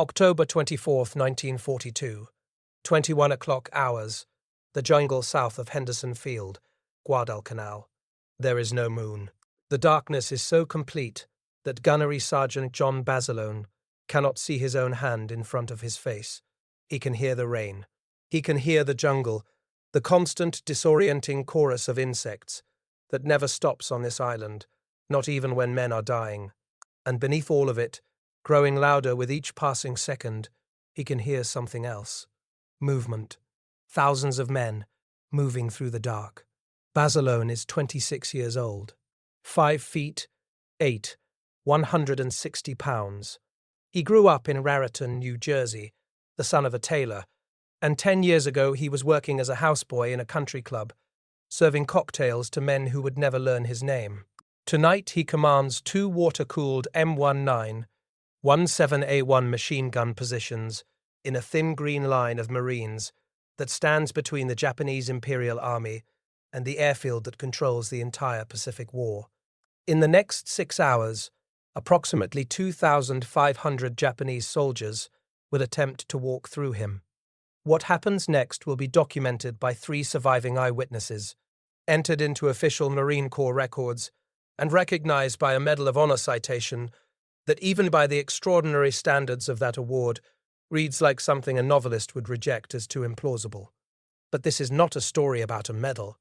October 24th, 1942, 21 o'clock hours, the jungle south of Henderson Field, Guadalcanal. There is no moon. The darkness is so complete that Gunnery Sergeant John Basilone cannot see his own hand in front of his face. He can hear the rain. He can hear the jungle, the constant disorienting chorus of insects that never stops on this island, not even when men are dying. And beneath all of it, growing louder with each passing second, he can hear something else. Movement. Thousands of men moving through the dark. Basilone is 26 years old. 5 feet, 8, 160 pounds. He grew up in Raritan, New Jersey, the son of a tailor, and 10 years ago he was working as a houseboy in a country club, serving cocktails to men who would never learn his name. Tonight he commands 2 water-cooled M19 17A1 machine gun positions in a thin green line of Marines that stands between the Japanese Imperial Army and the airfield that controls the entire Pacific War. In the next 6 hours, approximately 2,500 Japanese soldiers will attempt to walk through him. What happens next will be documented by 3 surviving eyewitnesses, entered into official Marine Corps records, and recognized by a Medal of Honor citation that, even by the extraordinary standards of that award, reads like something a novelist would reject as too implausible. But this is not a story about a medal.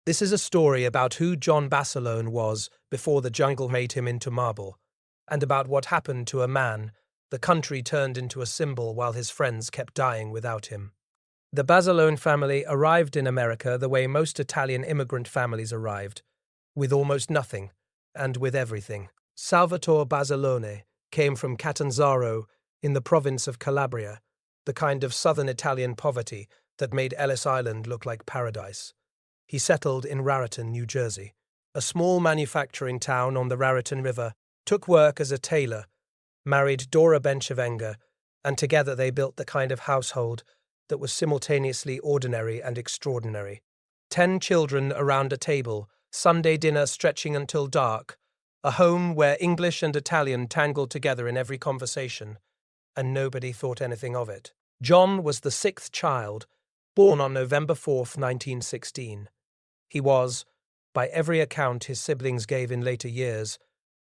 This is a story about who John Basilone was before the jungle made him into marble, and about what happened to a man the country turned into a symbol while his friends kept dying without him. The Basilone family arrived in America the way most Italian immigrant families arrived, with almost nothing, and with everything. Salvatore Basilone came from Catanzaro in the province of Calabria, the kind of southern Italian poverty that made Ellis Island look like paradise. He settled in Raritan, New Jersey, a small manufacturing town on the Raritan River, took work as a tailor, married Dora Benchevenga, and together they built the kind of household that was simultaneously ordinary and extraordinary. 10 children around a table, Sunday dinner stretching until dark, a home where English and Italian tangled together in every conversation, and nobody thought anything of it. John was the 6th child, born on November 4th, 1916. He was, by every account his siblings gave in later years,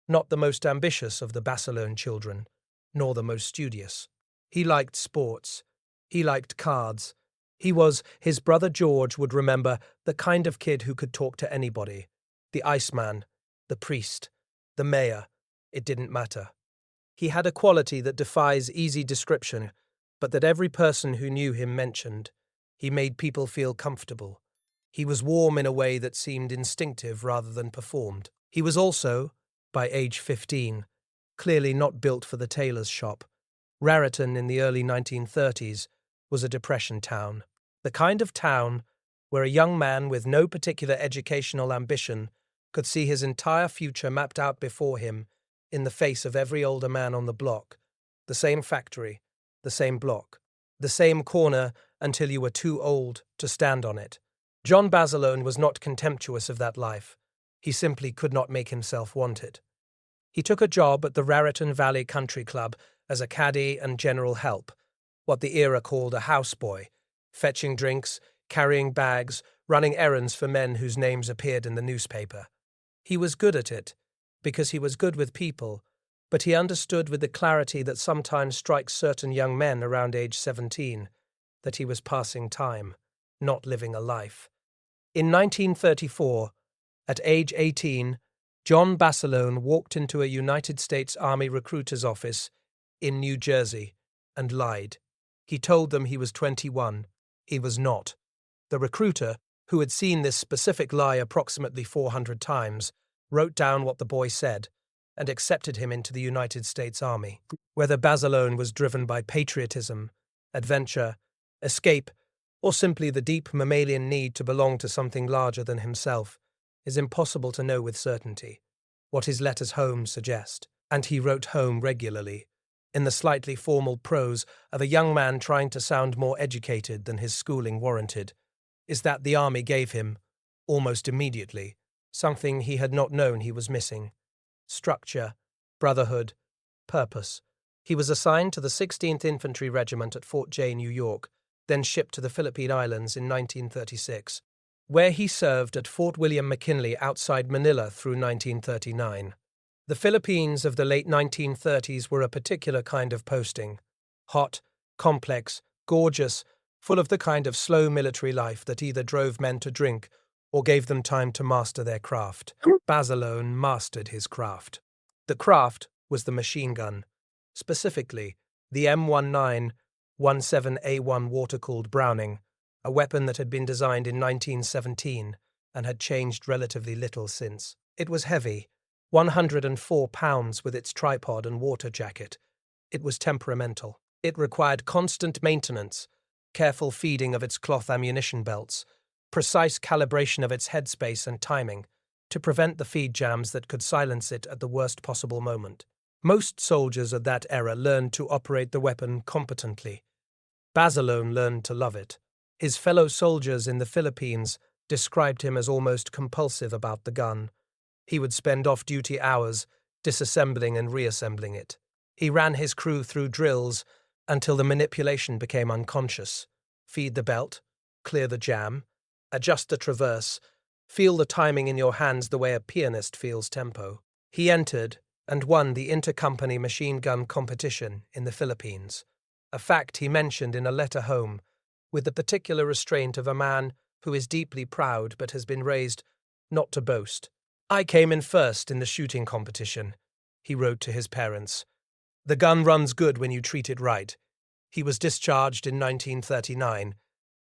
not the most ambitious of the Basilone children, nor the most studious. He liked sports. He liked cards. He was, his brother George would remember, the kind of kid who could talk to anybody. The Iceman, the priest, the mayor, it didn't matter. He had a quality that defies easy description, but that every person who knew him mentioned. He made people feel comfortable. He was warm in a way that seemed instinctive rather than performed. He was also, by age 15, clearly not built for the tailor's shop. Raritan in the early 1930s was a depression town. The kind of town where a young man with no particular educational ambition could see his entire future mapped out before him in the face of every older man on the block, the same factory, the same block, the same corner until you were too old to stand on it. John Basilone was not contemptuous of that life. He simply could not make himself want it. He took a job at the Raritan Valley Country Club as a caddy and general help, what the era called a houseboy, fetching drinks, carrying bags, running errands for men whose names appeared in the newspaper. He was good at it, because he was good with people, but he understood with the clarity that sometimes strikes certain young men around age 17 that he was passing time, not living a life. In 1934, at age 18, John Basilone walked into a United States Army recruiter's office in New Jersey and lied. He told them he was 21. He was not. The recruiter, who had seen this specific lie approximately 400 times, wrote down what the boy said and accepted him into the United States Army. Whether Basilone was driven by patriotism, adventure, escape, or simply the deep mammalian need to belong to something larger than himself, is impossible to know with certainty. What his letters home suggest, and he wrote home regularly, in the slightly formal prose of a young man trying to sound more educated than his schooling warranted, is that the army gave him, almost immediately, something he had not known he was missing: structure, brotherhood, purpose. He was assigned to the 16th Infantry Regiment at Fort Jay, New York, then shipped to the Philippine Islands in 1936, where he served at Fort William McKinley outside Manila through 1939. The Philippines of the late 1930s were a particular kind of posting. Hot, complex, gorgeous, full of the kind of slow military life that either drove men to drink or gave them time to master their craft. Basilone mastered his craft. The craft was the machine gun, specifically the M1917A1 water-cooled Browning, a weapon that had been designed in 1917 and had changed relatively little since. It was heavy, 104 pounds with its tripod and water jacket. It was temperamental. It required constant maintenance, careful feeding of its cloth ammunition belts, precise calibration of its headspace and timing, to prevent the feed jams that could silence it at the worst possible moment. Most soldiers of that era learned to operate the weapon competently. Basilone learned to love it. His fellow soldiers in the Philippines described him as almost compulsive about the gun. He would spend off-duty hours disassembling and reassembling it. He ran his crew through drills until the manipulation became unconscious. Feed the belt, clear the jam, adjust the traverse, feel the timing in your hands the way a pianist feels tempo. He entered and won the inter-company machine gun competition in the Philippines, a fact he mentioned in a letter home, with the particular restraint of a man who is deeply proud but has been raised not to boast. "I came in first in the shooting competition," he wrote to his parents. "The gun runs good when you treat it right." He was discharged in 1939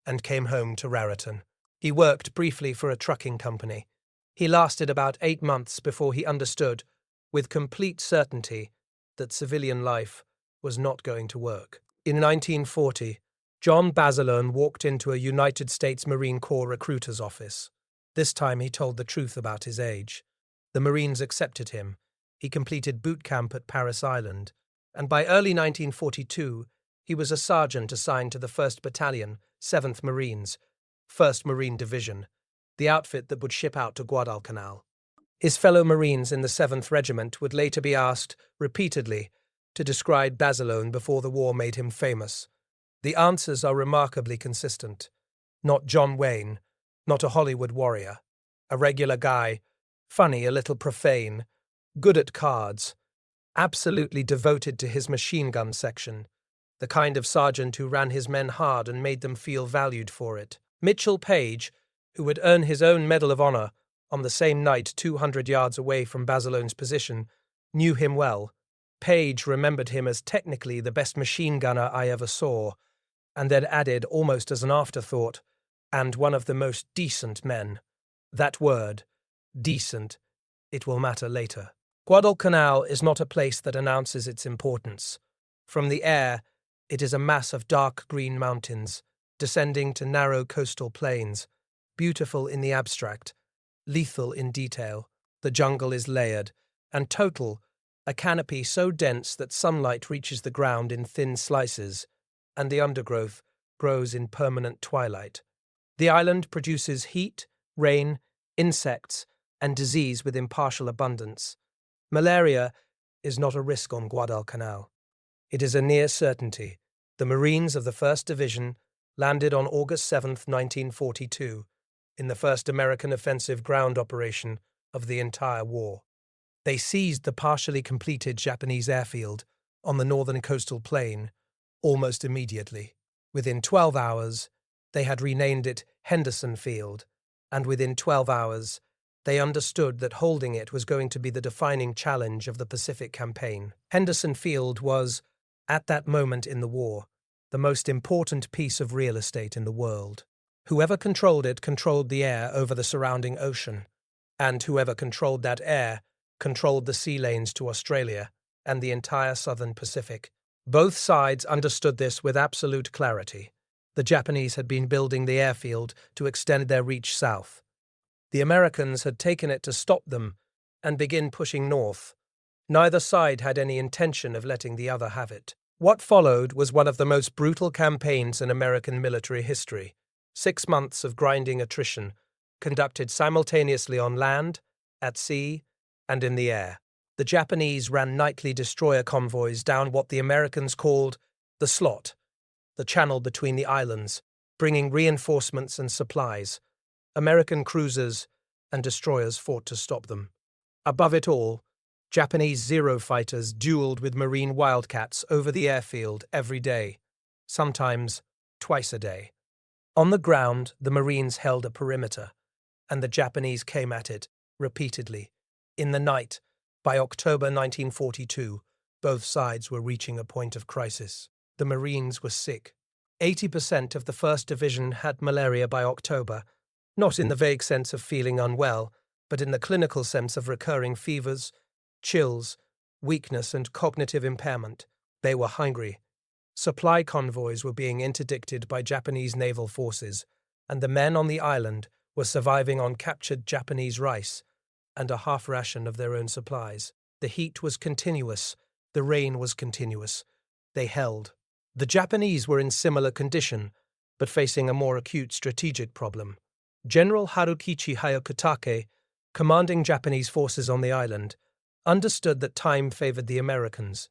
and came home to Raritan. He worked briefly for a trucking company. He lasted about 8 months before he understood, with complete certainty, that civilian life was not going to work. In 1940, John Basilone walked into a United States Marine Corps recruiter's office. This time he told the truth about his age. The Marines accepted him. He completed boot camp at Paris Island, and by early 1942 he was a sergeant assigned to the 1st Battalion, 7th Marines, 1st Marine Division, the outfit that would ship out to Guadalcanal. His fellow Marines in the 7th Regiment would later be asked, repeatedly, to describe Basilone before the war made him famous. The answers are remarkably consistent. Not John Wayne, not a Hollywood warrior. A regular guy, funny, a little profane, good at cards, absolutely devoted to his machine gun section, the kind of sergeant who ran his men hard and made them feel valued for it. Mitchell Page, who would earn his own Medal of Honor on the same night 200 yards away from Basilone's position, knew him well. Page remembered him as technically the best machine gunner I ever saw, and then added, almost as an afterthought, and one of the most decent men. That word, decent, it will matter later. Guadalcanal is not a place that announces its importance. From the air, it is a mass of dark green mountains, descending to narrow coastal plains, beautiful in the abstract, lethal in detail. The jungle is layered, and total, a canopy so dense that sunlight reaches the ground in thin slices, and the undergrowth grows in permanent twilight. The island produces heat, rain, insects, and disease with impartial abundance. Malaria is not a risk on Guadalcanal. It is a near certainty. The Marines of the 1st Division landed on August 7, 1942, in the first American offensive ground operation of the entire war. They seized the partially completed Japanese airfield on the northern coastal plain almost immediately. Within 12 hours, they had renamed it Henderson Field, and within 12 hours, they understood that holding it was going to be the defining challenge of the Pacific Campaign. Henderson Field was, at that moment in the war, the most important piece of real estate in the world. Whoever controlled it controlled the air over the surrounding ocean, and whoever controlled that air controlled the sea lanes to Australia and the entire southern Pacific. Both sides understood this with absolute clarity. The Japanese had been building the airfield to extend their reach south. The Americans had taken it to stop them and begin pushing north. Neither side had any intention of letting the other have it. What followed was one of the most brutal campaigns in American military history. 6 months of grinding attrition, conducted simultaneously on land, at sea, and in the air. The Japanese ran nightly destroyer convoys down what the Americans called the slot, the channel between the islands, bringing reinforcements and supplies. American cruisers and destroyers fought to stop them. Above it all, Japanese Zero fighters dueled with Marine Wildcats over the airfield every day, sometimes twice a day. On the ground, the Marines held a perimeter, and the Japanese came at it repeatedly. In the night, by October 1942, both sides were reaching a point of crisis. The Marines were sick. 80% of the 1st Division had malaria by October, not in the vague sense of feeling unwell, but in the clinical sense of recurring fevers, chills, weakness, and cognitive impairment. They were hungry. Supply convoys were being interdicted by Japanese naval forces, and the men on the island were surviving on captured Japanese rice and a half ration of their own supplies. The heat was continuous. The rain was continuous. They held. The Japanese were in similar condition, but facing a more acute strategic problem. General Harukichi Hyakutake, commanding Japanese forces on the island, understood that time favored the Americans.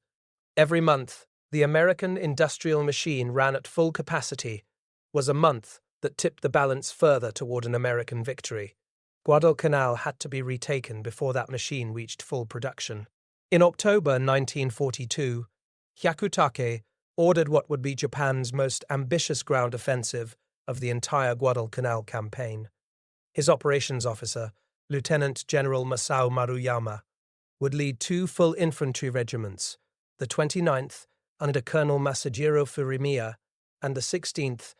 Every month, the American industrial machine ran at full capacity was a month that tipped the balance further toward an American victory. Guadalcanal had to be retaken before that machine reached full production. In October 1942, Hyakutake ordered what would be Japan's most ambitious ground offensive of the entire Guadalcanal campaign. His operations officer, Lieutenant General Masao Maruyama, would lead 2 full infantry regiments, the 29th under Colonel Masajiro Furimiya and the 16th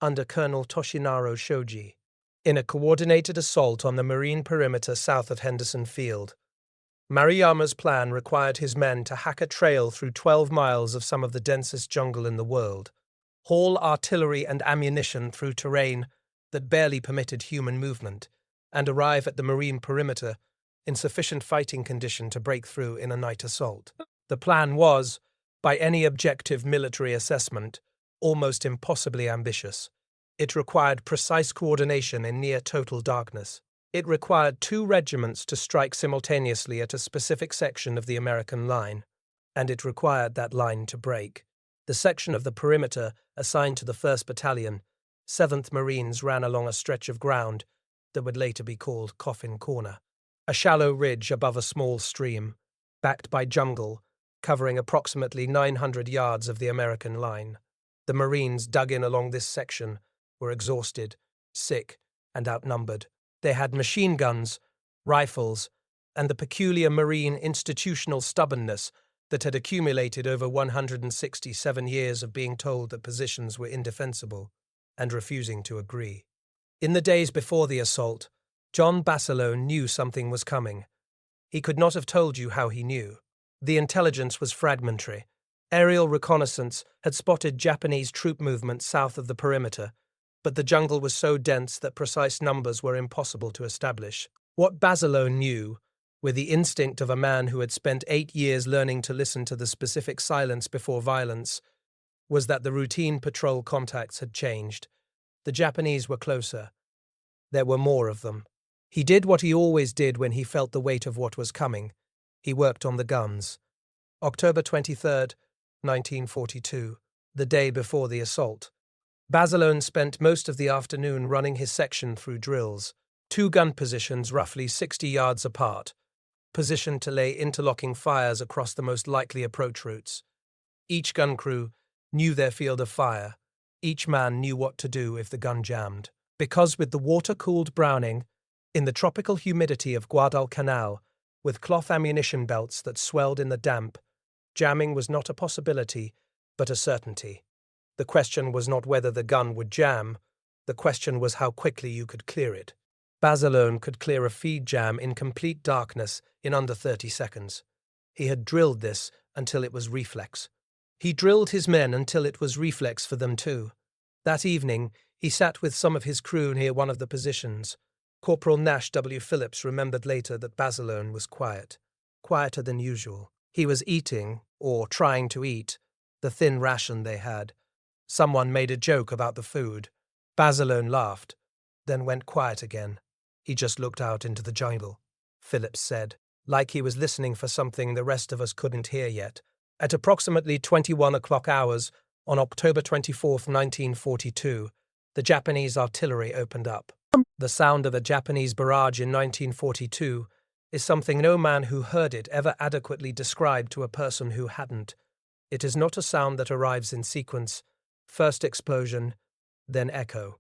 under Colonel Toshinaro Shoji, in a coordinated assault on the marine perimeter south of Henderson Field. Maruyama's plan required his men to hack a trail through 12 miles of some of the densest jungle in the world, haul artillery and ammunition through terrain that barely permitted human movement, and arrive at the marine perimeter in sufficient fighting condition to break through in a night assault. The plan was, by any objective military assessment, almost impossibly ambitious. It required precise coordination in near-total darkness. It required 2 regiments to strike simultaneously at a specific section of the American line, and it required that line to break. The section of the perimeter assigned to the 1st Battalion, 7th Marines, ran along a stretch of ground that would later be called Coffin Corner, a shallow ridge above a small stream, backed by jungle, covering approximately 900 yards of the American line. The Marines dug in along this section were exhausted, sick, and outnumbered. They had machine guns, rifles, and the peculiar Marine institutional stubbornness that had accumulated over 167 years of being told that positions were indefensible and refusing to agree. In the days before the assault, John Basilone knew something was coming. He could not have told you how he knew. The intelligence was fragmentary. Aerial reconnaissance had spotted Japanese troop movement south of the perimeter, but the jungle was so dense that precise numbers were impossible to establish. What Basilone knew, with the instinct of a man who had spent 8 years learning to listen to the specific silence before violence, was that the routine patrol contacts had changed. The Japanese were closer. There were more of them. He did what he always did when he felt the weight of what was coming. He worked on the guns. October 23rd, 1942, the day before the assault. Basilone spent most of the afternoon running his section through drills, 2 gun positions roughly 60 yards apart, positioned to lay interlocking fires across the most likely approach routes. Each gun crew knew their field of fire. Each man knew what to do if the gun jammed. Because with the water-cooled Browning, in the tropical humidity of Guadalcanal, with cloth ammunition belts that swelled in the damp, jamming was not a possibility, but a certainty. The question was not whether the gun would jam, the question was how quickly you could clear it. Basilone could clear a feed jam in complete darkness in under 30 seconds. He had drilled this until it was reflex. He drilled his men until it was reflex for them too. That evening, he sat with some of his crew near one of the positions. Corporal Nash W. Phillips remembered later that Basilone was quiet, quieter than usual. He was eating, or trying to eat, the thin ration they had. Someone made a joke about the food. Basilone laughed, then went quiet again. He just looked out into the jungle, Phillips said. like he was listening for something the rest of us couldn't hear yet. At approximately 21 o'clock hours on October 24th, 1942, the Japanese artillery opened up. The sound of a Japanese barrage in 1942 is something no man who heard it ever adequately described to a person who hadn't. It is not a sound that arrives in sequence, first explosion, then echo.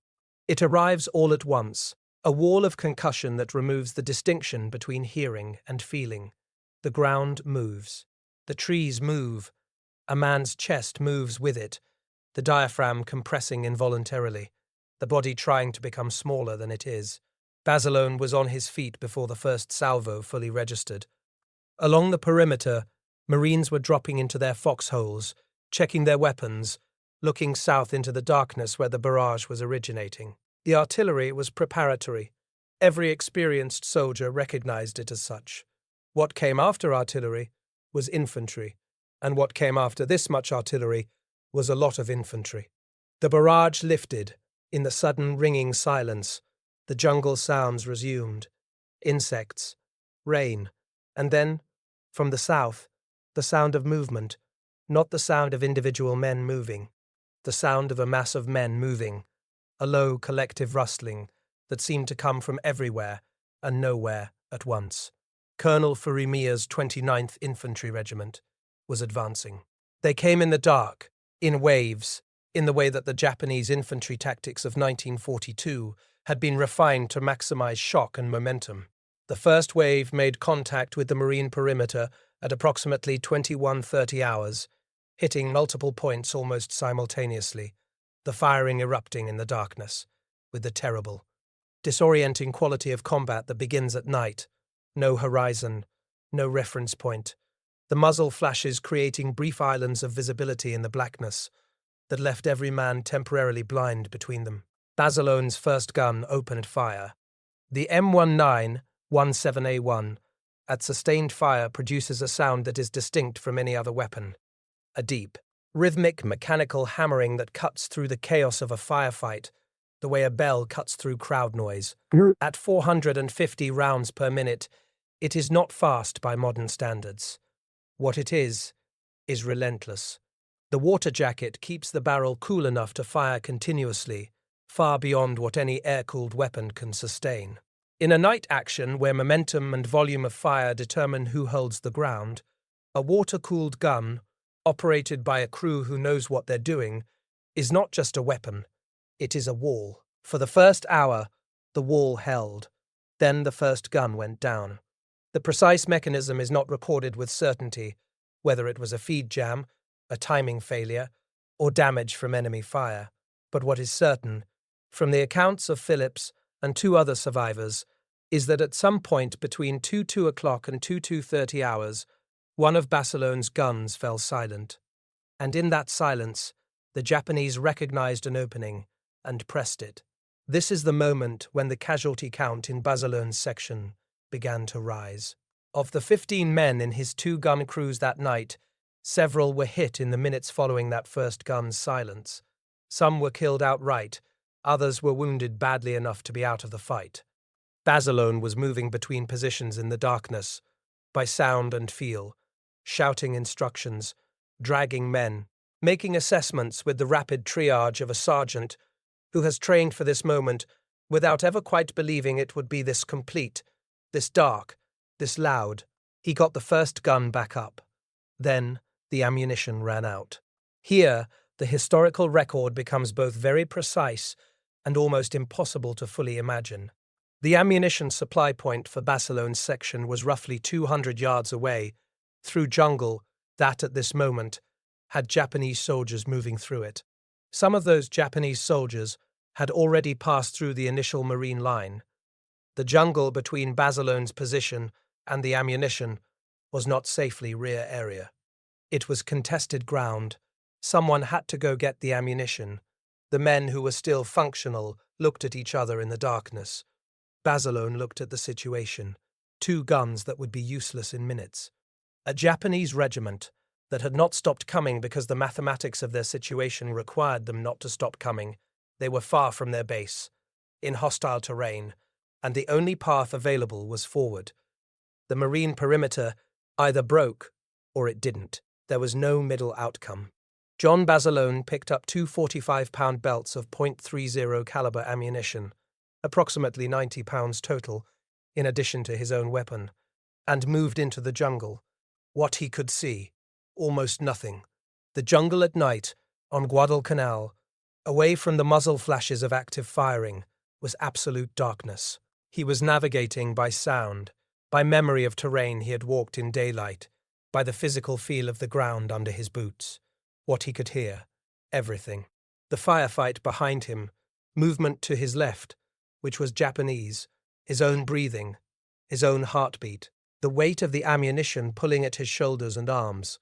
It arrives all at once, a wall of concussion that removes the distinction between hearing and feeling. The ground moves. The trees move. A man's chest moves with it, the diaphragm compressing involuntarily, the body trying to become smaller than it is. Basilone was on his feet before the first salvo fully registered. Along the perimeter, Marines were dropping into their foxholes, checking their weapons, looking south into the darkness where the barrage was originating. The artillery was preparatory. Every experienced soldier recognized it as such. What came after artillery was infantry, and what came after this much artillery was a lot of infantry. The barrage lifted. In the sudden ringing silence, the jungle sounds resumed. Insects, rain, and then, from the south, the sound of movement, not the sound of individual men moving, the sound of a mass of men moving, a low collective rustling that seemed to come from everywhere and nowhere at once. Colonel Furimiya's 29th Infantry Regiment was advancing. They came in the dark, in waves, in the way that the Japanese infantry tactics of 1942 had been refined to maximize shock and momentum. The first wave made contact with the Marine perimeter at approximately 21:30 hours, hitting multiple points almost simultaneously, the firing erupting in the darkness, with the terrible, disorienting quality of combat that begins at night. No horizon, no reference point. The muzzle flashes creating brief islands of visibility in the blackness that left every man temporarily blind between them. Basilone's first gun opened fire. The M19 17A1 at sustained fire produces a sound that is distinct from any other weapon. A deep, rhythmic, mechanical hammering that cuts through the chaos of a firefight, the way a bell cuts through crowd noise. At 450 rounds per minute, it is not fast by modern standards. What it is relentless. The water jacket keeps the barrel cool enough to fire continuously, far beyond what any air-cooled weapon can sustain. In a night action where momentum and volume of fire determine who holds the ground, a water-cooled gun, operated by a crew who knows what they're doing, is not just a weapon, it is a wall. For the first hour, the wall held. Then the first gun went down. The precise mechanism is not recorded with certainty, whether it was a feed jam, a timing failure, or damage from enemy fire. But what is certain, from the accounts of Phillips and two other survivors, is that at some point between 2 o'clock and 2:30 hours, one of Basilone's guns fell silent. And in that silence, the Japanese recognized an opening and pressed it. This is the moment when the casualty count in Basilone's section began to rise. Of the 15 men in his two-gun crews that night, several were hit in the minutes following that first gun's silence. Some were killed outright, others were wounded badly enough to be out of the fight. Basilone was moving between positions in the darkness, by sound and feel, shouting instructions, dragging men, making assessments with the rapid triage of a sergeant who has trained for this moment without ever quite believing it would be this complete, this dark, this loud. He got the first gun back up. Then the ammunition ran out. Here, the historical record becomes both very precise and almost impossible to fully imagine. The ammunition supply point for Basilone's section was roughly 200 yards away, through jungle that, at this moment, had Japanese soldiers moving through it. Some of those Japanese soldiers had already passed through the initial Marine line. The jungle between Basilone's position and the ammunition was not safely rear area. It was contested ground. Someone had to go get the ammunition. The men who were still functional looked at each other in the darkness. Basilone looked at the situation. 2 guns that would be useless in minutes. A Japanese regiment that had not stopped coming because the mathematics of their situation required them not to stop coming. They were far from their base, in hostile terrain, and the only path available was forward. The marine perimeter either broke or it didn't. There was no middle outcome. John Basilone picked up two 45-pound belts of .30 caliber ammunition, approximately 90 pounds total, in addition to his own weapon, and moved into the jungle. What he could see, almost nothing. The jungle at night, on Guadalcanal, away from the muzzle flashes of active firing, was absolute darkness. He was navigating by sound, by memory of terrain he had walked in daylight, by the physical feel of the ground under his boots. What he could hear, everything. The firefight behind him, movement to his left, which was Japanese, his own breathing, his own heartbeat, the weight of the ammunition pulling at his shoulders and arms.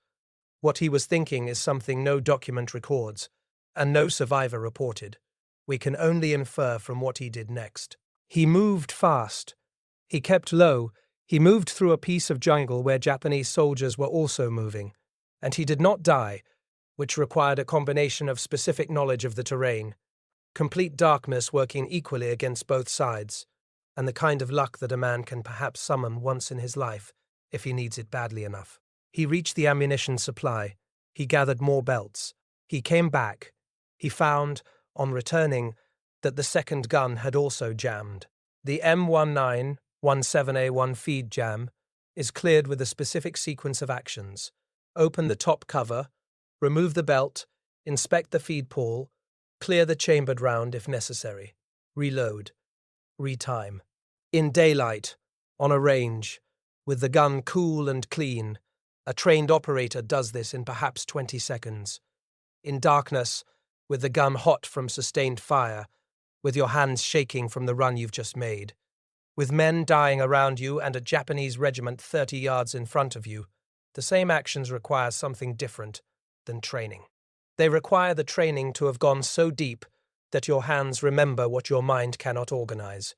What he was thinking is something no document records, and no survivor reported. We can only infer from what he did next. He moved fast. He kept low. He moved through a piece of jungle where Japanese soldiers were also moving, and he did not die, which required a combination of specific knowledge of the terrain, complete darkness working equally against both sides, and the kind of luck that a man can perhaps summon once in his life if he needs it badly enough. He reached the ammunition supply. He gathered more belts. He came back. He found, on returning, that the second gun had also jammed. The M1917A1 feed jam is cleared with a specific sequence of actions. Open the top cover, remove the belt, inspect the feed pawl, clear the chambered round if necessary, reload, retime. In daylight, on a range, with the gun cool and clean, a trained operator does this in perhaps 20 seconds. In darkness, with the gun hot from sustained fire, with your hands shaking from the run you've just made, with men dying around you and a Japanese regiment 30 yards in front of you, the same actions require something different than training. They require the training to have gone so deep that your hands remember what your mind cannot organize.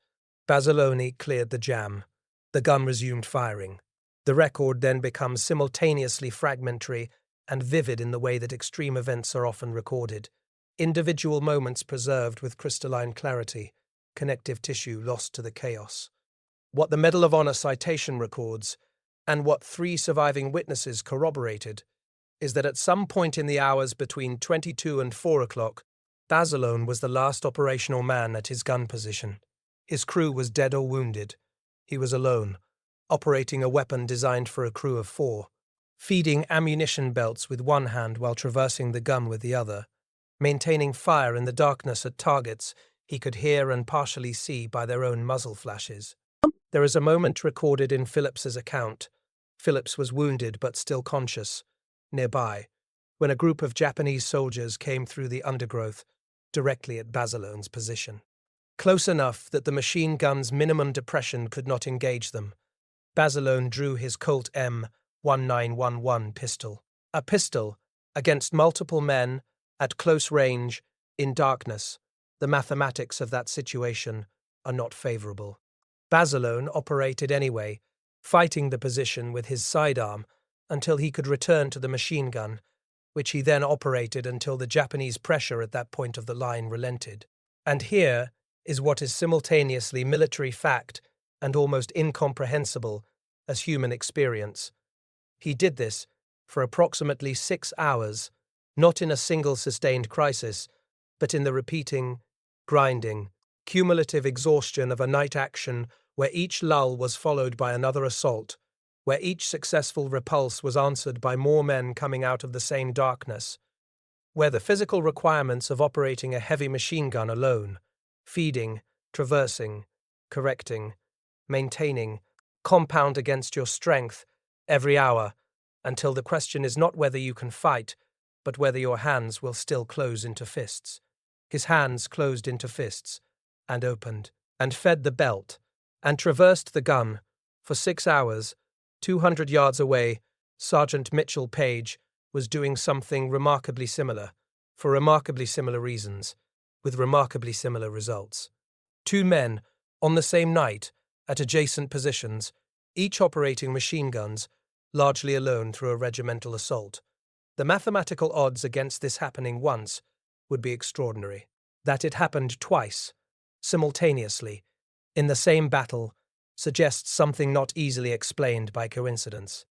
Basilone cleared the jam. The gun resumed firing. The record then becomes simultaneously fragmentary and vivid in the way that extreme events are often recorded. Individual moments preserved with crystalline clarity, connective tissue lost to the chaos. What the Medal of Honor citation records, and what 3 surviving witnesses corroborated, is that at some point in the hours between 22 and 4 o'clock, Basilone was the last operational man at his gun position. His crew was dead or wounded. He was alone, operating a weapon designed for a crew of 4, feeding ammunition belts with one hand while traversing the gun with the other, maintaining fire in the darkness at targets he could hear and partially see by their own muzzle flashes. There is a moment recorded in Phillips's account. Phillips was wounded but still conscious, nearby, when a group of Japanese soldiers came through the undergrowth directly at Basilone's position. Close enough that the machine gun's minimum depression could not engage them, Basilone drew his Colt M1911 pistol. A pistol against multiple men at close range, in darkness. The mathematics of that situation are not favorable. Basilone operated anyway, fighting the position with his sidearm until he could return to the machine gun, which he then operated until the Japanese pressure at that point of the line relented. And here is what is simultaneously military fact and almost incomprehensible as human experience. He did this for approximately 6 hours, not in a single sustained crisis, but in the repeating, grinding, cumulative exhaustion of a night action where each lull was followed by another assault, where each successful repulse was answered by more men coming out of the same darkness, where the physical requirements of operating a heavy machine gun alone, feeding, traversing, correcting, maintaining, compound against your strength every hour until the question is not whether you can fight, but whether your hands will still close into fists. His hands closed into fists, and opened, and fed the belt, and traversed the gun. For 6 hours, 200 yards away, Sergeant Mitchell Page was doing something remarkably similar, for remarkably similar reasons, with remarkably similar results. 2 men, on the same night, at adjacent positions, each operating machine guns, largely alone through a regimental assault. The mathematical odds against this happening once would be extraordinary. That it happened twice, simultaneously, in the same battle, suggests something not easily explained by coincidence.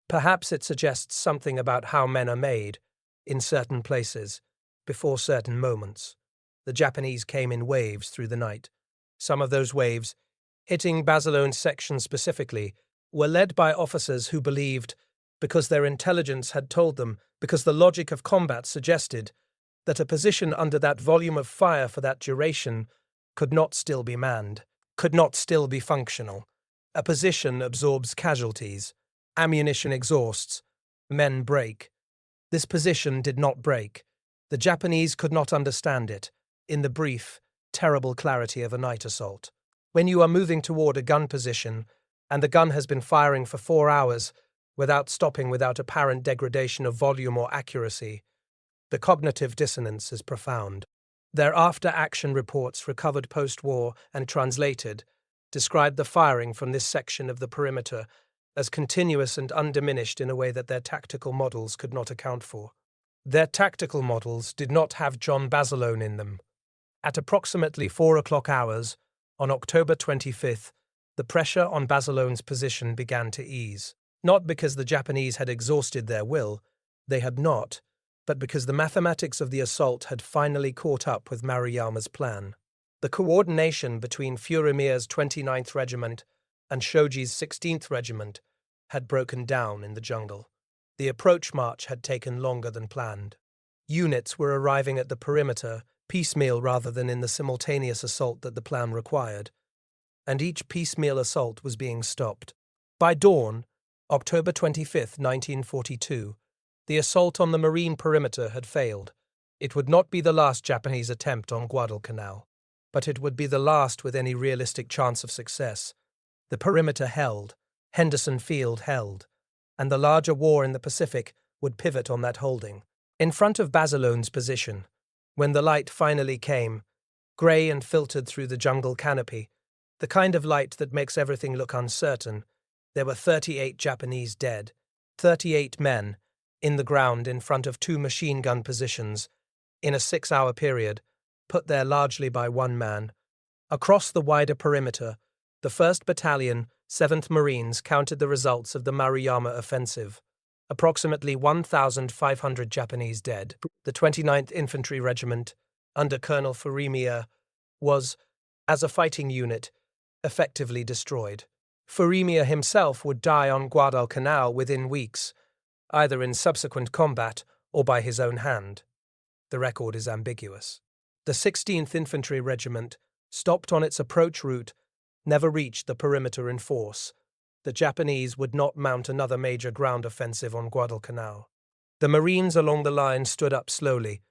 Perhaps it suggests something about how men are made, in certain places, before certain moments. The Japanese came in waves through the night. Some of those waves, hitting Basilone's section specifically, were led by officers who believed, because their intelligence had told them, because the logic of combat suggested, that a position under that volume of fire for that duration could not still be manned, could not still be functional. A position absorbs casualties. Ammunition exhausts. Men break. This position did not break. The Japanese could not understand it, in the brief, terrible clarity of a night assault. When you are moving toward a gun position, and the gun has been firing for 4 hours, without stopping, without apparent degradation of volume or accuracy, the cognitive dissonance is profound. Their after-action reports, recovered post-war and translated, describe the firing from this section of the perimeter as continuous and undiminished in a way that their tactical models could not account for. Their tactical models did not have John Basilone in them. At approximately 4 o'clock hours, on October 25th, the pressure on Basilone's position began to ease. Not because the Japanese had exhausted their will, they had not, but because the mathematics of the assault had finally caught up with Maruyama's plan. The coordination between Furimiya's 29th Regiment and Shoji's 16th Regiment had broken down in the jungle. The approach march had taken longer than planned. Units were arriving at the perimeter, piecemeal rather than in the simultaneous assault that the plan required, and each piecemeal assault was being stopped. By dawn, October 25, 1942, the assault on the marine perimeter had failed. It would not be the last Japanese attempt on Guadalcanal, but it would be the last with any realistic chance of success. The perimeter held, Henderson Field held, and the larger war in the Pacific would pivot on that holding. In front of Basilone's position, when the light finally came, grey and filtered through the jungle canopy, the kind of light that makes everything look uncertain, there were 38 Japanese dead, 38 men, in the ground in front of 2 machine gun positions, in a 6-hour period, put there largely by one man. Across the wider perimeter, the 1st Battalion, 7th Marines counted the results of the Maruyama offensive. Approximately 1,500 Japanese dead. The 29th Infantry Regiment, under Colonel Furimiya, was, as a fighting unit, effectively destroyed. Furimiya himself would die on Guadalcanal within weeks, either in subsequent combat or by his own hand. The record is ambiguous. The 16th Infantry Regiment, stopped on its approach route, never reached the perimeter in force. The Japanese would not mount another major ground offensive on Guadalcanal. The Marines along the line stood up slowly,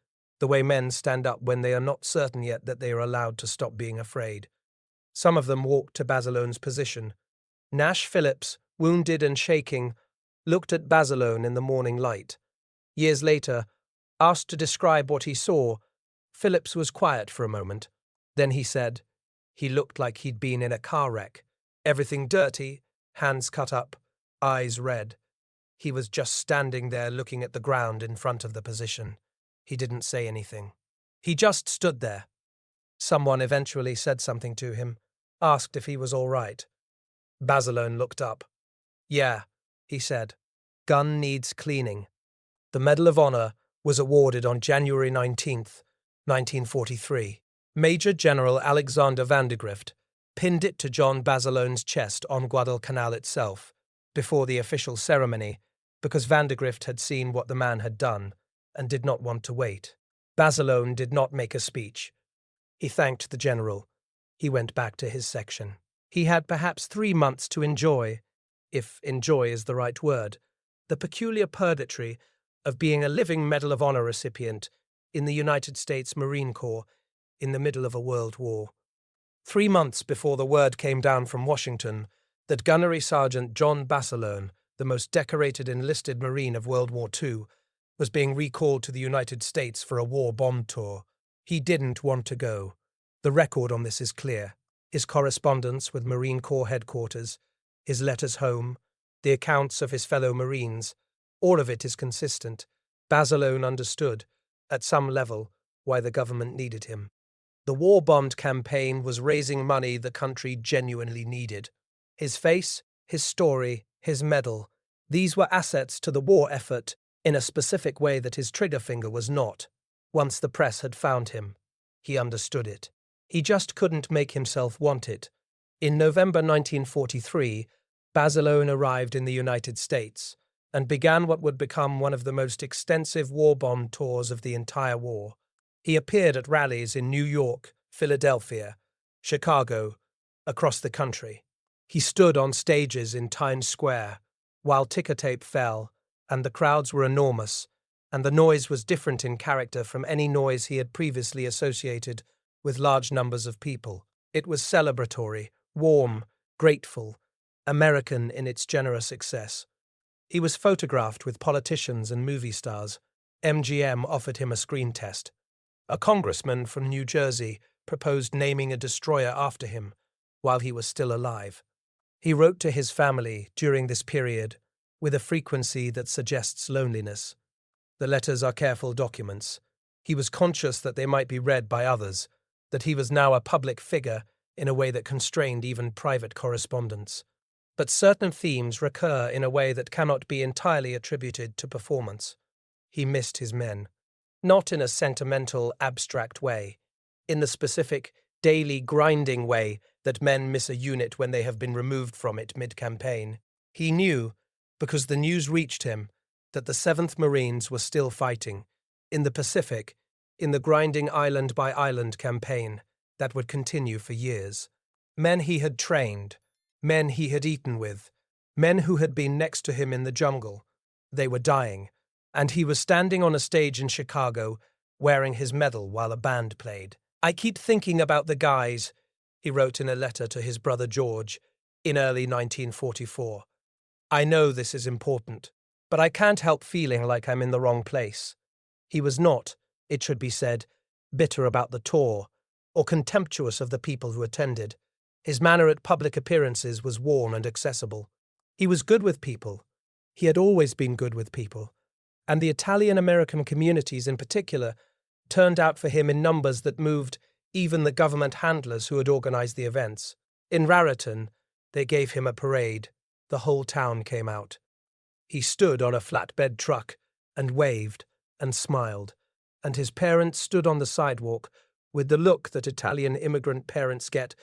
the way men stand up when they are not certain yet that they are allowed to stop being afraid. Some of them walked to Basilone's position. Nash Phillips, wounded and shaking, looked at Basilone in the morning light. Years later, asked to describe what he saw, Phillips was quiet for a moment. Then he said, "He looked like he'd been in a car wreck. Everything dirty, hands cut up, eyes red. He was just standing there looking at the ground in front of the position. He didn't say anything. He just stood there." Someone eventually said something to him, asked if he was all right. Basilone looked up. "Yeah," he said. "Gun needs cleaning." The Medal of Honor was awarded on January 19th, 1943. Major General Alexander Vandergrift pinned it to John Basilone's chest on Guadalcanal itself, before the official ceremony, because Vandergrift had seen what the man had done and did not want to wait. Basilone did not make a speech. He thanked the general. He went back to his section. He had perhaps 3 months to enjoy, if enjoy is the right word, the peculiar purgatory of being a living Medal of Honor recipient in the United States Marine Corps in the middle of a world war. 3 months before the word came down from Washington that Gunnery Sergeant John Basilone, the most decorated enlisted Marine of World War II, was being recalled to the United States for a war bomb tour. He didn't want to go. The record on this is clear. His correspondence with Marine Corps headquarters, his letters home, the accounts of his fellow Marines, all of it is consistent. Basilone understood, at some level, why the government needed him. The war-bombed campaign was raising money the country genuinely needed. His face, his story, his medal, these were assets to the war effort in a specific way that his trigger finger was not. Once the press had found him, he understood it. He just couldn't make himself want it. In November 1943, Basilone arrived in the United States and began what would become one of the most extensive war bond tours of the entire war. He appeared at rallies in New York, Philadelphia, Chicago, across the country. He stood on stages in Times Square while ticker tape fell, and the crowds were enormous, and the noise was different in character from any noise he had previously associated with large numbers of people. It was celebratory, warm, grateful, American in its generous excess. He was photographed with politicians and movie stars. MGM offered him a screen test. A congressman from New Jersey proposed naming a destroyer after him while he was still alive. He wrote to his family during this period with a frequency that suggests loneliness. The letters are careful documents. He was conscious that they might be read by others, that he was now a public figure in a way that constrained even private correspondence. But certain themes recur in a way that cannot be entirely attributed to performance. He missed his men. Not in a sentimental, abstract way, in the specific, daily grinding way that men miss a unit when they have been removed from it mid-campaign. He knew, because the news reached him, that the 7th Marines were still fighting, in the Pacific, in the grinding island-by-island campaign that would continue for years. Men he had trained, men he had eaten with, men who had been next to him in the jungle. They were dying, and he was standing on a stage in Chicago, wearing his medal while a band played. "I keep thinking about the guys," he wrote in a letter to his brother George in early 1944. "I know this is important, but I can't help feeling like I'm in the wrong place." He was not, it should be said, bitter about the tour, or contemptuous of the people who attended. His manner at public appearances was warm and accessible. He was good with people. He had always been good with people. And the Italian-American communities in particular turned out for him in numbers that moved even the government handlers who had organized the events. In Raritan, they gave him a parade. The whole town came out. He stood on a flatbed truck and waved and smiled, and his parents stood on the sidewalk with the look that Italian immigrant parents get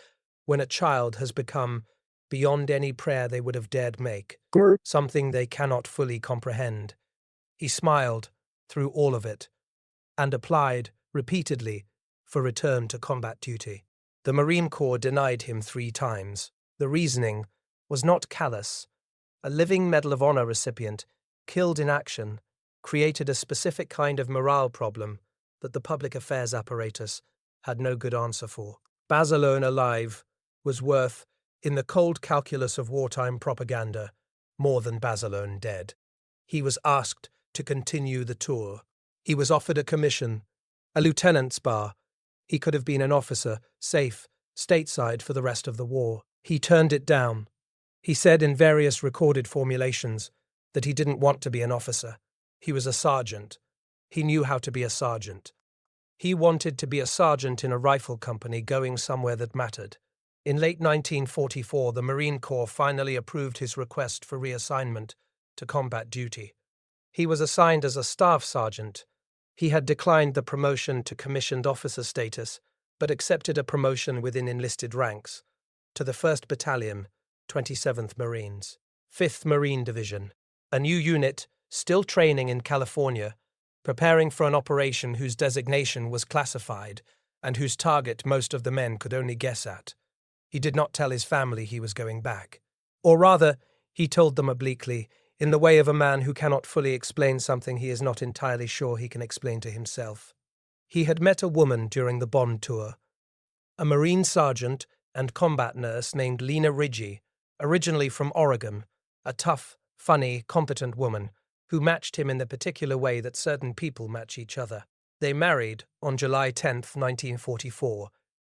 when a child has become beyond any prayer they would have dared make, something they cannot fully comprehend. He smiled through all of it and applied repeatedly for return to combat duty. The Marine Corps denied him 3 times. The reasoning was not callous. A living Medal of Honor recipient, killed in action, created a specific kind of morale problem that the public affairs apparatus had no good answer for. Basilone alive was worth, in the cold calculus of wartime propaganda, more than Basilone dead. He was asked to continue the tour. He was offered a commission, a lieutenant's bar. He could have been an officer, safe, stateside for the rest of the war. He turned it down. He said in various recorded formulations that he didn't want to be an officer. He was a sergeant. He knew how to be a sergeant. He wanted to be a sergeant in a rifle company going somewhere that mattered. In late 1944, the Marine Corps finally approved his request for reassignment to combat duty. He was assigned as a staff sergeant. He had declined the promotion to commissioned officer status, but accepted a promotion within enlisted ranks, to the 1st Battalion, 27th Marines, 5th Marine Division, a new unit still training in California, preparing for an operation whose designation was classified and whose target most of the men could only guess at. He did not tell his family he was going back. Or rather, he told them obliquely, in the way of a man who cannot fully explain something he is not entirely sure he can explain to himself. He had met a woman during the bond tour, a Marine sergeant and combat nurse named Lena Ridgey, originally from Oregon, a tough, funny, competent woman who matched him in the particular way that certain people match each other. They married on July 10, 1944,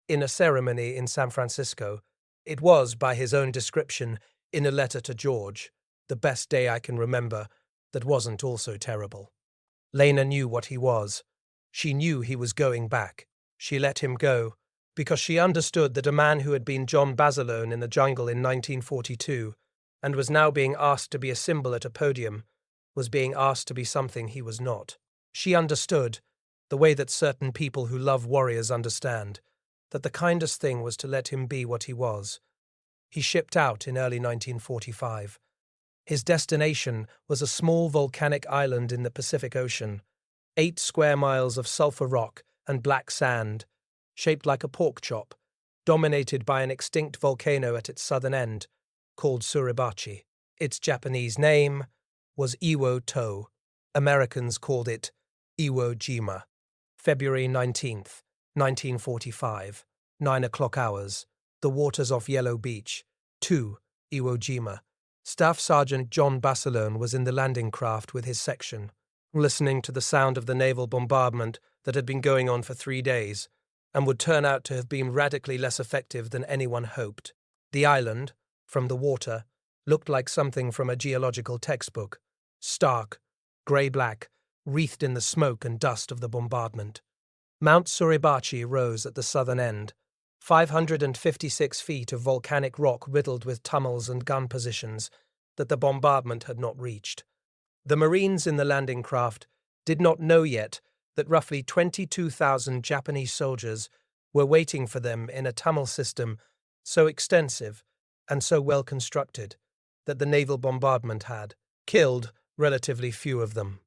in a ceremony in San Francisco. It was, by his own description, in a letter to George, the best day I can remember that wasn't also terrible. Lena knew what he was. She knew he was going back. She let him go, because she understood that a man who had been John Basilone in the jungle in 1942 and was now being asked to be a symbol at a podium was being asked to be something he was not. She understood, the way that certain people who love warriors understand, that the kindest thing was to let him be what he was. He shipped out in early 1945. His destination was a small volcanic island in the Pacific Ocean, 8 square miles of sulfur rock and black sand, shaped like a pork chop, dominated by an extinct volcano at its southern end, called Suribachi. Its Japanese name was Iwo To. Americans called it Iwo Jima. February 19th, 1945, 9 o'clock hours, the waters off Yellow Beach, 2, Iwo Jima. Staff Sergeant John Basilone was in the landing craft with his section, listening to the sound of the naval bombardment that had been going on for 3 days, and would turn out to have been radically less effective than anyone hoped. The island, from the water, looked like something from a geological textbook, stark, grey-black, wreathed in the smoke and dust of the bombardment. Mount Suribachi rose at the southern end, 556 feet of volcanic rock riddled with tunnels and gun positions that the bombardment had not reached. The Marines in the landing craft did not know yet that roughly 22,000 Japanese soldiers were waiting for them in a tunnel system so extensive and so well constructed that the naval bombardment had killed relatively few of them.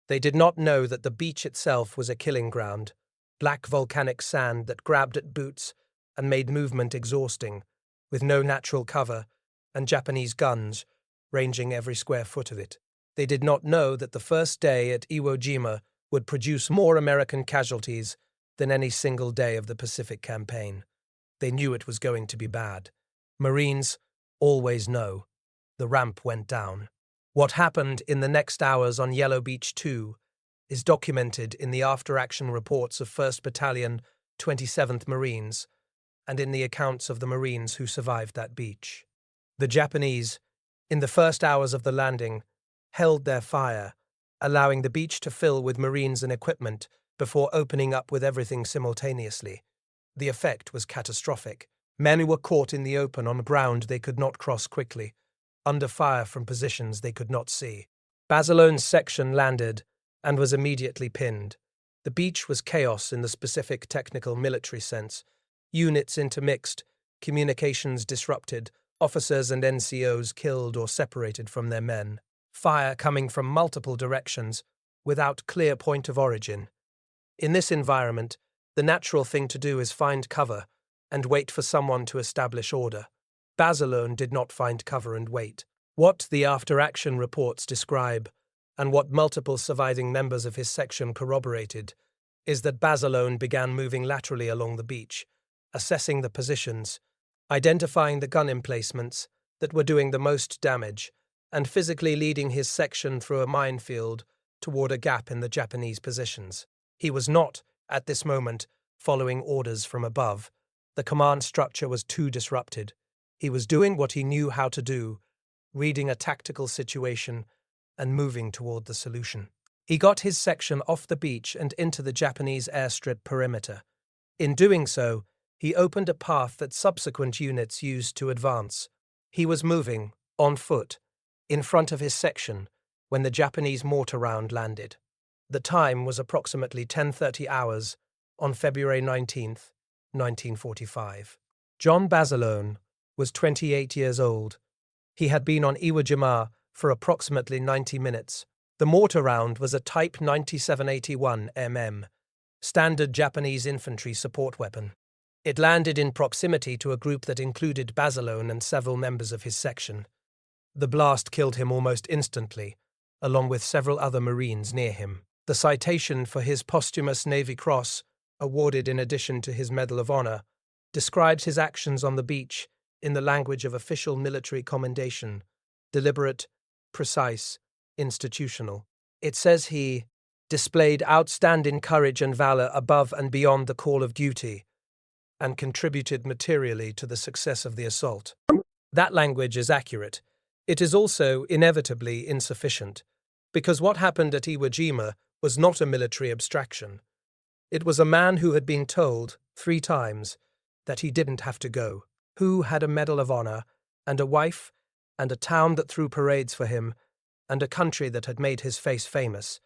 They did not know that the beach itself was a killing ground, black volcanic sand that grabbed at boots and made movement exhausting, with no natural cover and Japanese guns ranging every square foot of it. They did not know that the first day at Iwo Jima would produce more American casualties than any single day of the Pacific campaign. They knew it was going to be bad. Marines always know. The ramp went down. What happened in the next hours on Yellow Beach 2 is documented in the after-action reports of 1st Battalion, 27th Marines, and in the accounts of the Marines who survived that beach. The Japanese, in the first hours of the landing, held their fire, allowing the beach to fill with Marines and equipment before opening up with everything simultaneously. The effect was catastrophic. Men were caught in the open on ground they could not cross quickly, under fire from positions they could not see. Basilone's section landed and was immediately pinned. The beach was chaos in the specific technical military sense. Units intermixed, communications disrupted, officers and NCOs killed or separated from their men. Fire coming from multiple directions, without clear point of origin. In this environment, the natural thing to do is find cover and wait for someone to establish order. Basilone did not find cover and wait. What the after-action reports describe, and what multiple surviving members of his section corroborated, is that Basilone began moving laterally along the beach, assessing the positions, identifying the gun emplacements that were doing the most damage, and physically leading his section through a minefield toward a gap in the Japanese positions. He was not, at this moment, following orders from above. The command structure was too disrupted. He was doing what he knew how to do, reading a tactical situation and moving toward the solution. He got his section off the beach and into the Japanese airstrip perimeter. In doing so, he opened a path that subsequent units used to advance. He was moving, on foot, in front of his section when the Japanese mortar round landed. The time was approximately 10:30 hours on February 19th, 1945. John Basilone was 28 years old. He had been on Iwo Jima for approximately 90 minutes. The mortar round was a Type 9781 mm, standard Japanese infantry support weapon. It landed in proximity to a group that included Basilone and several members of his section. The blast killed him almost instantly, along with several other Marines near him. The citation for his posthumous Navy Cross, awarded in addition to his Medal of Honor, describes his actions on the beach in the language of official military commendation: deliberate, precise, institutional. It says he displayed outstanding courage and valor above and beyond the call of duty, and contributed materially to the success of the assault. That language is accurate. It is also inevitably insufficient, because what happened at Iwo Jima was not a military abstraction. It was a man who had been told, 3 times, that he didn't have to go, who had a Medal of Honor, and a wife, and a town that threw parades for him, and a country that had made his face famous,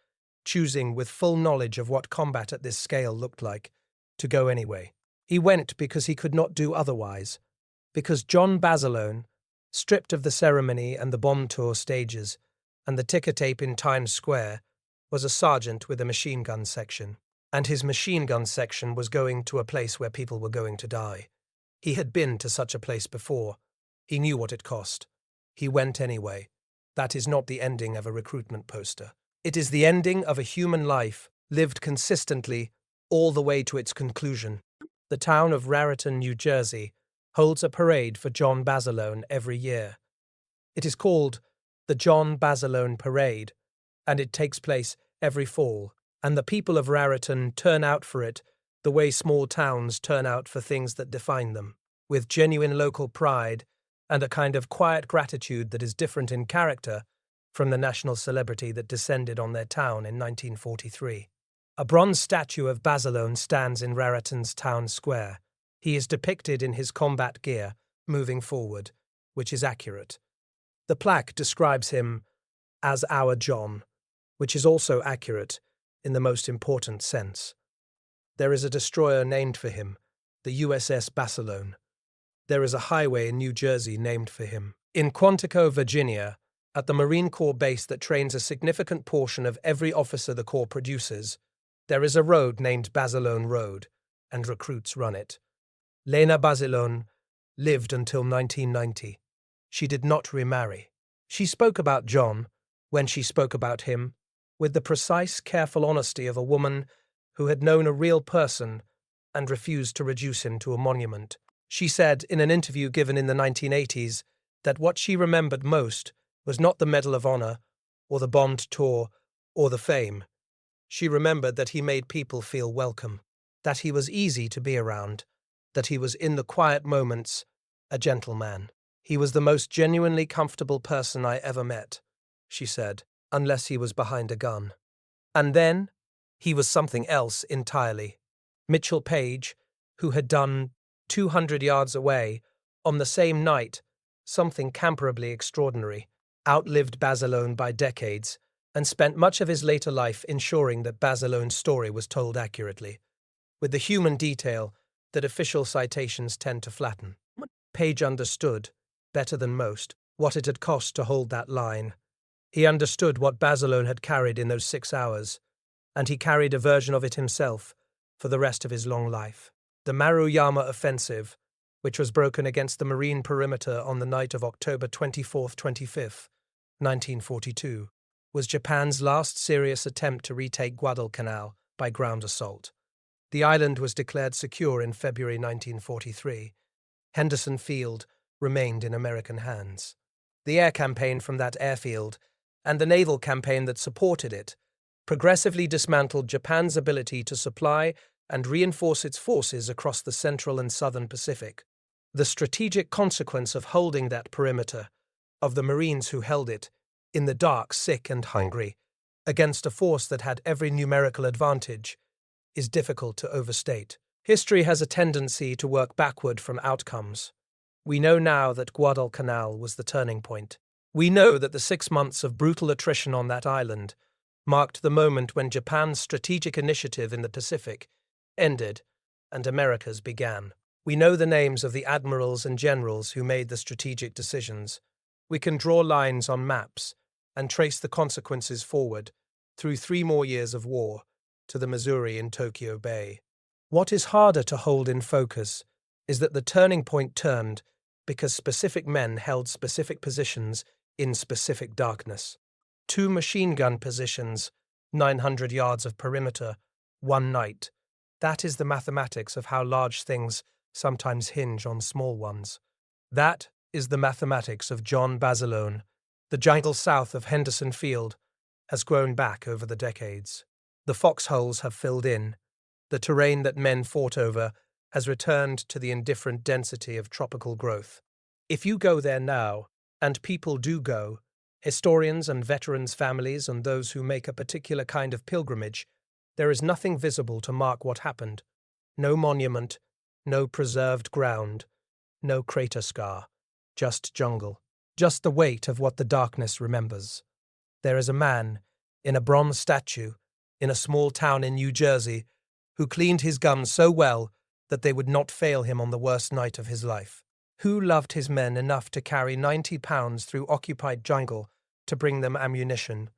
choosing, with full knowledge of what combat at this scale looked like, to go anyway. He went because he could not do otherwise, because John Basilone, stripped of the ceremony and the bomb tour stages, and the ticker tape in Times Square, was a sergeant with a machine gun section, and his machine gun section was going to a place where people were going to die. He had been to such a place before. He knew what it cost. He went anyway. That is not the ending of a recruitment poster. It is the ending of a human life, lived consistently, all the way to its conclusion. The town of Raritan, New Jersey, holds a parade for John Basilone every year. It is called the John Basilone Parade, and it takes place every fall, and the people of Raritan turn out for it the way small towns turn out for things that define them, with genuine local pride and a kind of quiet gratitude that is different in character from the national celebrity that descended on their town in 1943. A bronze statue of Basilone stands in Raritan's town square. He is depicted in his combat gear, moving forward, which is accurate. The plaque describes him as our John, which is also accurate in the most important sense. There is a destroyer named for him, the USS Basilone. There is a highway in New Jersey named for him. In Quantico, Virginia, at the Marine Corps base that trains a significant portion of every officer the Corps produces, there is a road named Basilone Road, and recruits run it. Lena Basilone lived until 1990. She did not remarry. She spoke about John, when she spoke about him, with the precise, careful honesty of a woman who had known a real person and refused to reduce him to a monument. She said in an interview given in the 1980s that what she remembered most was not the Medal of Honor, or the bombed tour, or the fame. She remembered that he made people feel welcome, that he was easy to be around, that he was in the quiet moments a gentleman. He was the most genuinely comfortable person I ever met, she said, unless he was behind a gun. And then, he was something else entirely. Mitchell Page, who had done 200 yards away, on the same night, something comparably extraordinary, outlived Basilone by decades, and spent much of his later life ensuring that Basilone's story was told accurately, with the human detail that official citations tend to flatten. Page understood, better than most, what it had cost to hold that line. He understood what Basilone had carried in those 6 hours, and he carried a version of it himself for the rest of his long life. The Maruyama offensive, which was broken against the Marine perimeter on the night of October 24-25, 1942, was Japan's last serious attempt to retake Guadalcanal by ground assault. The island was declared secure in February 1943. Henderson Field remained in American hands. The air campaign from that airfield, and the naval campaign that supported it, progressively dismantled Japan's ability to supply and reinforce its forces across the central and southern Pacific. The strategic consequence of holding that perimeter, of the Marines who held it, in the dark, sick and hungry, against a force that had every numerical advantage, is difficult to overstate. History has a tendency to work backward from outcomes. We know now that Guadalcanal was the turning point. We know that the 6 months of brutal attrition on that island marked the moment when Japan's strategic initiative in the Pacific ended and America's began. We know the names of the admirals and generals who made the strategic decisions. We can draw lines on maps and trace the consequences forward through 3 more years of war to the Missouri in Tokyo Bay. What is harder to hold in focus is that the turning point turned because specific men held specific positions in specific darkness. 2 machine gun positions, 900 yards of perimeter, 1 night. That is the mathematics of how large things sometimes hinge on small ones. That is the mathematics of John Basilone. The jungle south of Henderson Field has grown back over the decades. The foxholes have filled in. The terrain that men fought over has returned to the indifferent density of tropical growth. If you go there now, and people do go, historians and veterans' families and those who make a particular kind of pilgrimage, there is nothing visible to mark what happened, No monument, no preserved ground, no crater scar, just jungle, just the weight of what the darkness remembers. There is a man, in a bronze statue, in a small town in New Jersey, who cleaned his guns so well that they would not fail him on the worst night of his life. Who loved his men enough to carry 90 pounds through occupied jungle to bring them ammunition?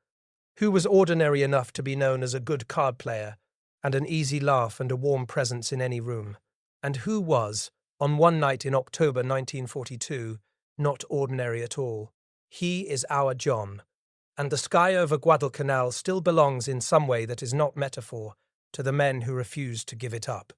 Who was ordinary enough to be known as a good card player, and an easy laugh and a warm presence in any room? And who was, on one night in October 1942, not ordinary at all? He is our John, and the sky over Guadalcanal still belongs in some way that is not metaphor to the men who refused to give it up.